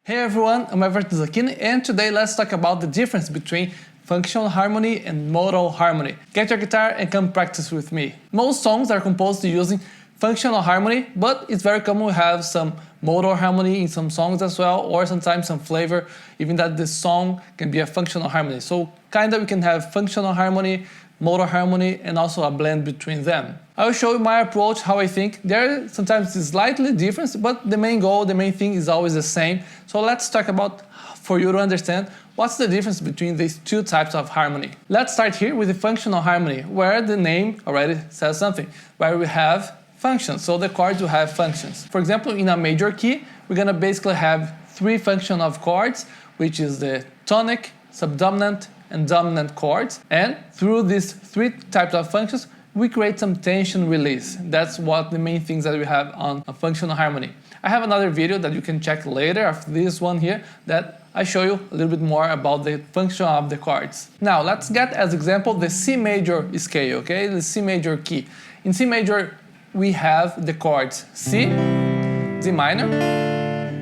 Hey everyone, I'm Everton Zaquini, and today let's talk about the difference between functional harmony and modal harmony. Get your guitar and come practice with me. Most songs are composed using functional harmony, but it's very common to have some modal harmony in some songs as well, or sometimes some flavor, even that the song can be a functional harmony. So kind of we can have functional harmony, modal harmony, and also a blend between them. I will show you my approach, how I think. There sometimes is slightly difference, but the main goal, the main thing is always the same. So let's talk about, for you to understand, what's the difference between these two types of harmony. Let's start here with the functional harmony, where the name already says something, where we have functions. So the chords will have functions. For example, in a major key, we're gonna basically have three functions of chords, which is the tonic, subdominant, and dominant chords. And through these three types of functions, we create some tension release. That's what the main things that we have on a functional harmony. I have another video that you can check later after this one here that I show you a little bit more about the function of the chords. Now let's get as example the C major scale, okay? The C major key. In C major we have the chords C, D minor,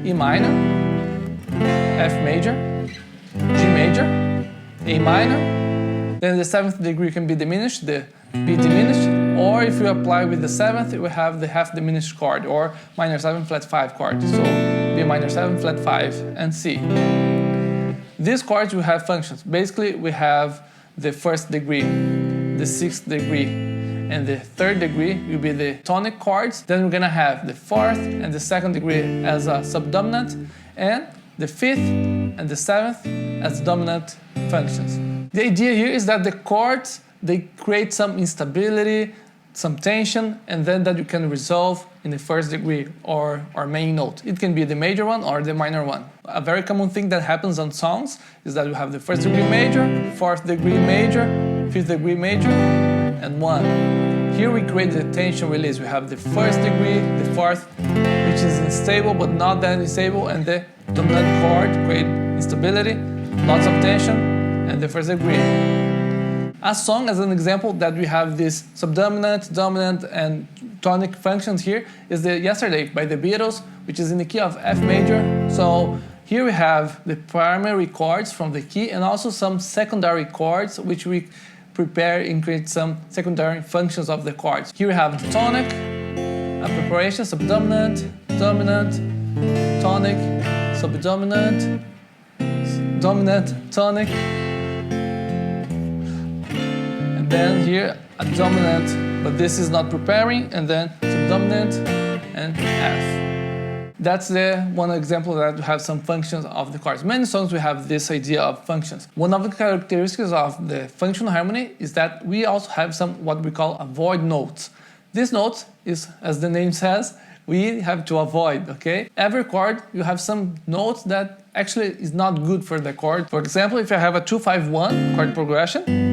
E minor, F major, G major, A minor. Then the 7th degree can be diminished, the B diminished, or if you apply with the 7th, we have the half diminished chord, or minor 7 flat 5 chord. So B minor 7 flat 5 and C. These chords will have functions. Basically, we have the 1st degree, the 6th degree, and the 3rd degree will be the tonic chords. Then we're gonna have the 4th and the 2nd degree as a subdominant, and the 5th and the 7th as dominant functions. The idea here is that the chords, they create some instability, some tension, and then that you can resolve in the 1st degree or main note. It can be the major one or the minor one. A very common thing that happens on songs is that you have the 1st degree major, 4th degree major, 5th degree major, and 1. Here we create the tension release. We have the 1st degree, the 4th, which is unstable but not that unstable, and the dominant chord create instability, lots of tension, and the 1st degree. A song, as an example, that we have this subdominant, dominant, and tonic functions here is the Yesterday by the Beatles, which is in the key of F major. So here we have the primary chords from the key and also some secondary chords, which we prepare and create some secondary functions of the chords. Here we have the tonic, a preparation, subdominant, dominant, tonic, subdominant, dominant, tonic, and then here a dominant, but this is not preparing, and then subdominant and F. That's the one example that we have some functions of the chords. Many songs we have this idea of functions. One of the characteristics of the functional harmony is that we also have some what we call avoid notes. This note is, as the name says, we have to avoid, okay? Every chord, you have some notes that actually is not good for the chord. For example, if I have a 2-5-1 chord progression,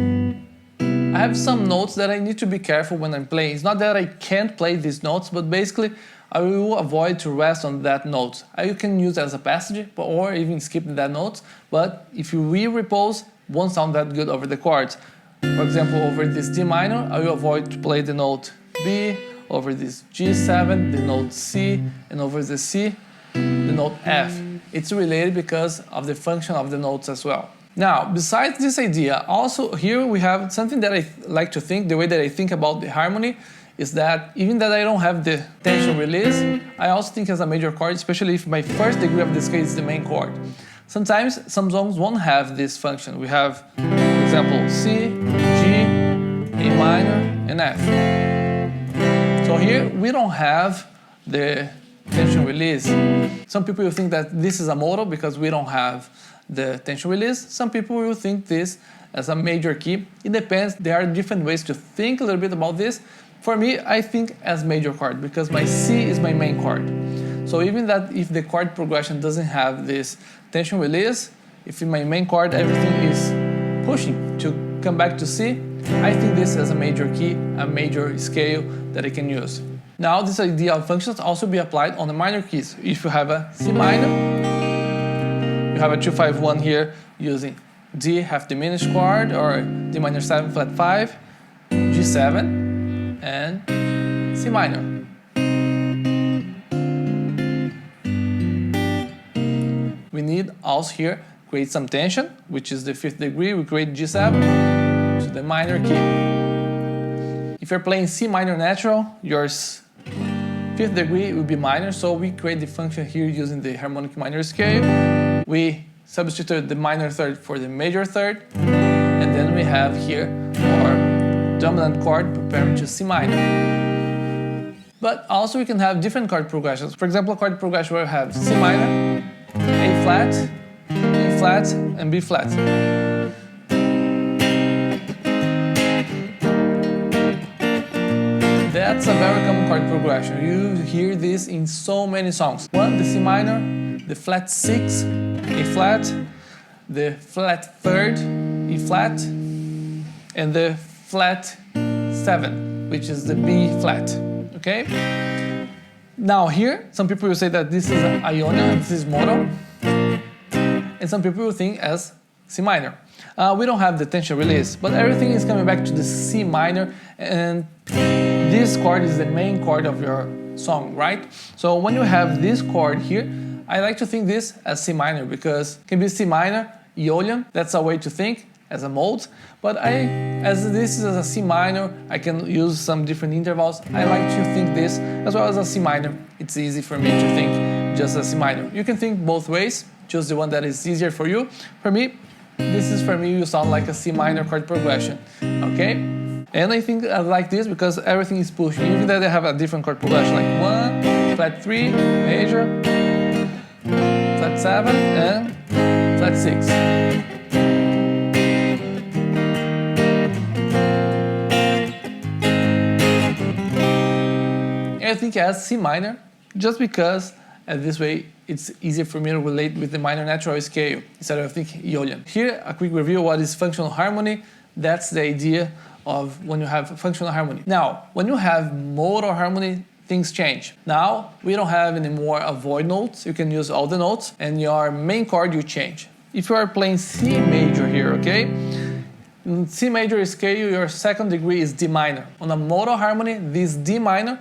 I have some notes that I need to be careful when I'm playing. It's not that I can't play these notes, but basically I will avoid to rest on that note. You can use it as a passage or even skip that note, but if you repose, won't sound that good over the chords. For example, over this D minor, I will avoid to play the note B, over this G7, the note C, and over the C, the note F. It's related because of the function of the notes as well. Now, besides this idea, also here we have something that I like to think, the way that I think about the harmony is that even that I don't have the tension release, I also think as a major chord, especially if my 1st degree of the scale is the main chord. Sometimes some songs won't have this function. We have, for example, C, G, A minor, and F. So here we don't have the tension release. Some people will think that this is a modal because we don't have the tension release. Some people will think this as a major key. It depends. There are different ways to think a little bit about this. For me, I think as major chord because my C is my main chord. So even that if the chord progression doesn't have this tension release, if in my main chord everything is pushing to come back to C, I think this as a major key, a major scale that I can use. Now this idea of functions also be applied on the minor keys. If you have a C minor, you have a 2-5-1 here using D half diminished chord or D minor 7 flat 5, G7, and C minor. we need also here create some tension, which is the 5th degree. We create G7 to the minor key. If you're playing C minor natural, your 5th degree will be minor, so we create the function here using the harmonic minor scale. We substitute the minor third for the major third, and then we have here our dominant chord preparing to C minor. But also we can have different chord progressions. For example, a chord progression where we have C minor, A flat, E flat, and B flat. That's a very common chord progression. You hear this in so many songs. One, the C minor, the flat 6, A flat, the flat 3rd, E flat, and the flat 7, which is the B flat. Okay? Now here, some people will say that this is Ionian, this is Modal, and some people will think as C minor. We don't have the tension release, but everything is coming back to the C minor, and this chord is the main chord of your song, right? So when you have this chord here, I like to think this as C minor because it can be C minor, Aeolian, that's a way to think as a mode, but as this is a C minor, I can use some different intervals. I like to think this as well as a C minor. It's easy for me to think just a C minor. You can think both ways, choose the one that is easier for you. For me, you sound like a C minor chord progression, okay? And I think I like this because everything is pushing, even though they have a different chord progression, like 1, flat 3, major, flat 7, and flat 6. I think as C minor, just because this way it's easier for me to relate with the minor natural scale instead of thinking Aeolian. Here, a quick review of what is functional harmony. That's the idea of when you have functional harmony. Now, when you have modal harmony, things change. Now, we don't have any more avoid notes. You can use all the notes, and your main chord you change. If you are playing C major here, okay? In C major scale, your 2nd degree is D minor. On a modal harmony, this D minor,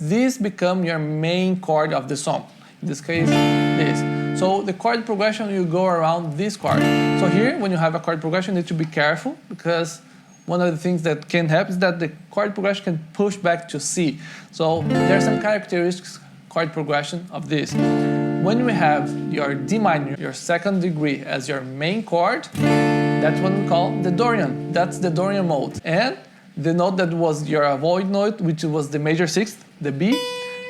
this becomes your main chord of the song. In this case, this. So the chord progression, you go around this chord. So here, when you have a chord progression, you need to be careful because one of the things that can happen is that the chord progression can push back to C. So there are some characteristics chord progression of this. When we have your D minor, your 2nd degree as your main chord, that's what we call the Dorian. That's the Dorian mode. And the note that was your avoid note, which was the major 6th, the B,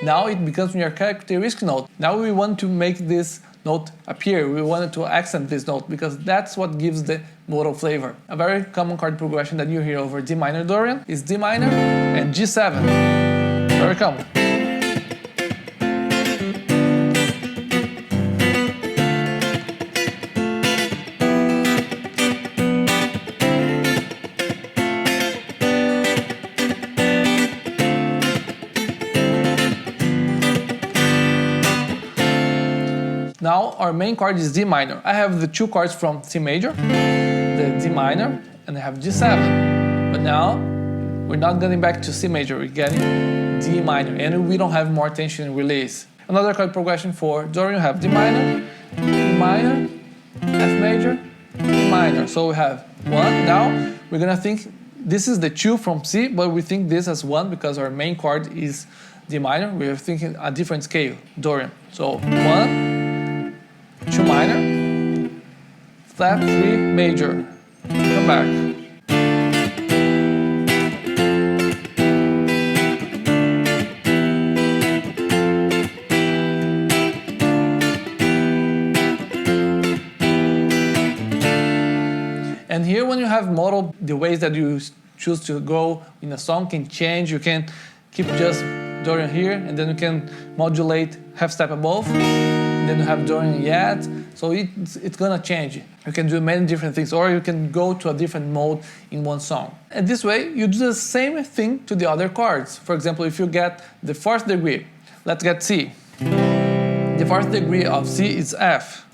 now it becomes your characteristic note. Now we want to make this note appear. We wanted to accent this note because that's what gives the modal flavor. A very common chord progression that you hear over D minor Dorian is D minor and G7. Very common. Now our main chord is D minor. I have the 2 chords from C major, the D minor, and I have G7. But now we're not getting back to C major, we're getting D minor, and we don't have more tension and release. Another chord progression for Dorian, you have D minor, E minor, F major, E minor. So we have 1. Now we're gonna think this is the 2 from C, but we think this as 1 because our main chord is D minor. We're thinking a different scale, Dorian. So 1, 2 minor, flat 3 major. Come back. And here when you have modal, the ways that you choose to go in a song can change. You can keep just Dorian here, and then you can modulate half step above. Then you have Dorian yet, so it's gonna change. You can do many different things, or you can go to a different mode in one song. And this way, you do the same thing to the other chords. For example, if you get the 4th degree, let's get C. The 4th degree of C is F.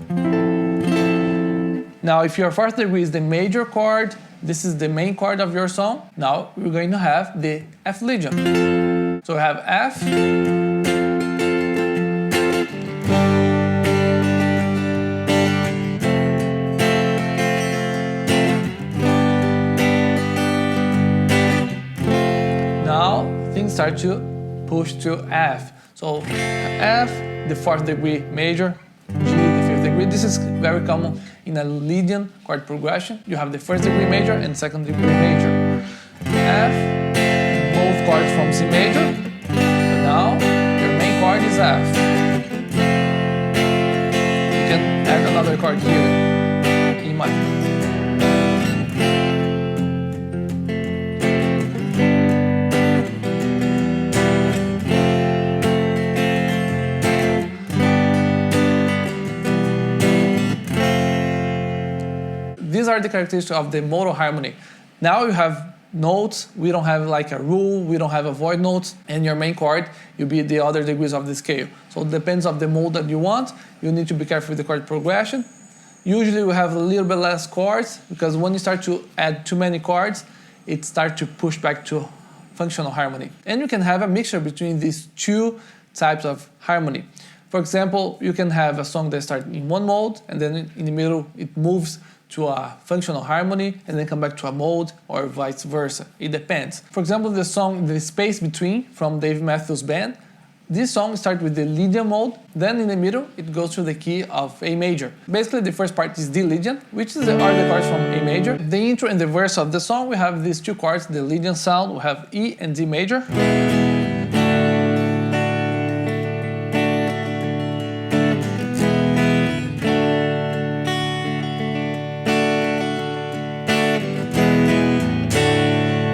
Now, if your 4th degree is the major chord, this is the main chord of your song. Now, we're going to have the F Legion. So we have F, start to push to F. So F, the 4th degree major, G, the 5th degree. This is very common in a Lydian chord progression. You have the 1st degree major and 2nd degree major. F, both chords from C major. But now your main chord is F. You can add another chord here, E minor. These are the characteristics of the modal harmony. Now you have notes, we don't have like a rule, we don't have a void notes, and your main chord will be the other degrees of the scale. So it depends on the mode that you want. You need to be careful with the chord progression. Usually we have a little bit less chords, because when you start to add too many chords, it starts to push back to functional harmony. And you can have a mixture between these two types of harmony. For example, you can have a song that starts in one mode, and then in the middle it moves to a functional harmony and then come back to a mode, or vice versa. It depends. For example, the song The Space Between from Dave Matthews Band, this song starts with the Lydian mode, then in the middle it goes to the key of A major. Basically the first part is D Lydian, which are the chords from A major. The intro and the verse of the song, we have these two chords, the Lydian sound, we have E and D major.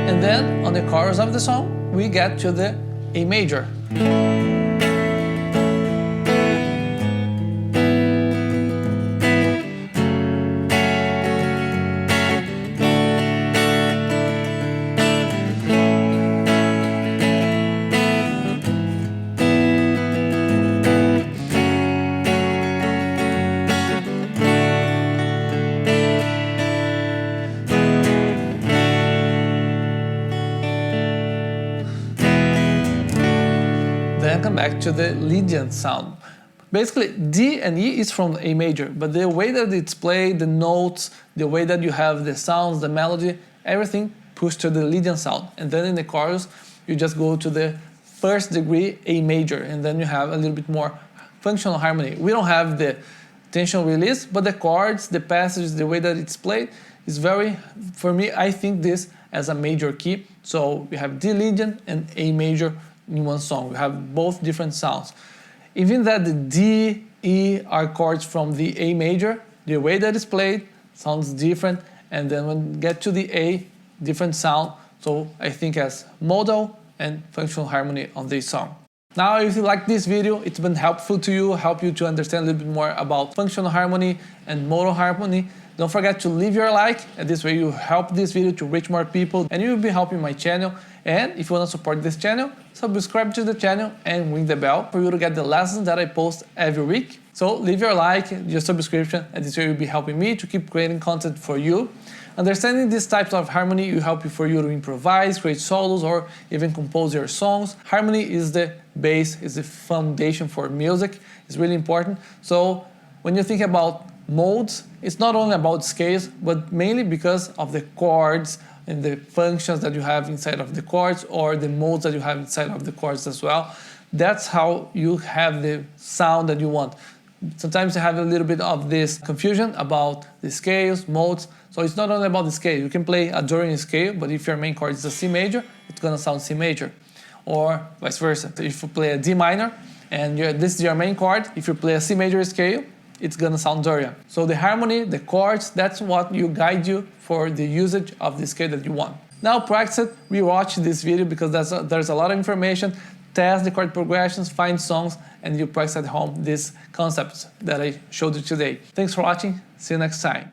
And then, on the chorus of the song, we get to the A major. Then come back to the Lydian sound. Basically, D and E is from A major, but the way that it's played, the notes, the way that you have the sounds, the melody, everything pushed to the Lydian sound. And then in the chorus, you just go to the 1st degree A major, and then you have a little bit more functional harmony. We don't have the tension release, but the chords, the passages, the way that it's played is very, for me, I think this as a major key. So we have D Lydian and A major in one song. We have both different sounds. Even that the D, E are chords from the A major, the way that it's played sounds different, and then when you get to the A, different sound. So I think as modal and functional harmony on this song. Now, if you like this video, it's been helpful to you, help you to understand a little bit more about functional harmony and modal harmony, don't forget to leave your like, and this way you help this video to reach more people, and you will be helping my channel. And if you want to support this channel, subscribe to the channel and ring the bell for you to get the lessons that I post every week. So leave your like, your subscription, and this way you'll be helping me to keep creating content for you. Understanding these types of harmony will help you for you to improvise, create solos, or even compose your songs. Harmony is the base, is the foundation for music. It's really important. So when you think about modes, it's not only about scales, but mainly because of the chords and the functions that you have inside of the chords, or the modes that you have inside of the chords as well. That's how you have the sound that you want. Sometimes you have a little bit of this confusion about the scales, modes. So it's not only about the scale. You can play a Dorian scale, but if your main chord is a C major, it's gonna sound C major, or vice versa. So if you play a D minor and this is your main chord, if you play a C major scale, it's gonna sound Dorian. So the harmony, the chords, that's what will guide you for the usage of the scale that you want. Now practice it, rewatch this video because there's a lot of information. Test the chord progressions, find songs, and you practice at home these concepts that I showed you today. Thanks for watching, see you next time.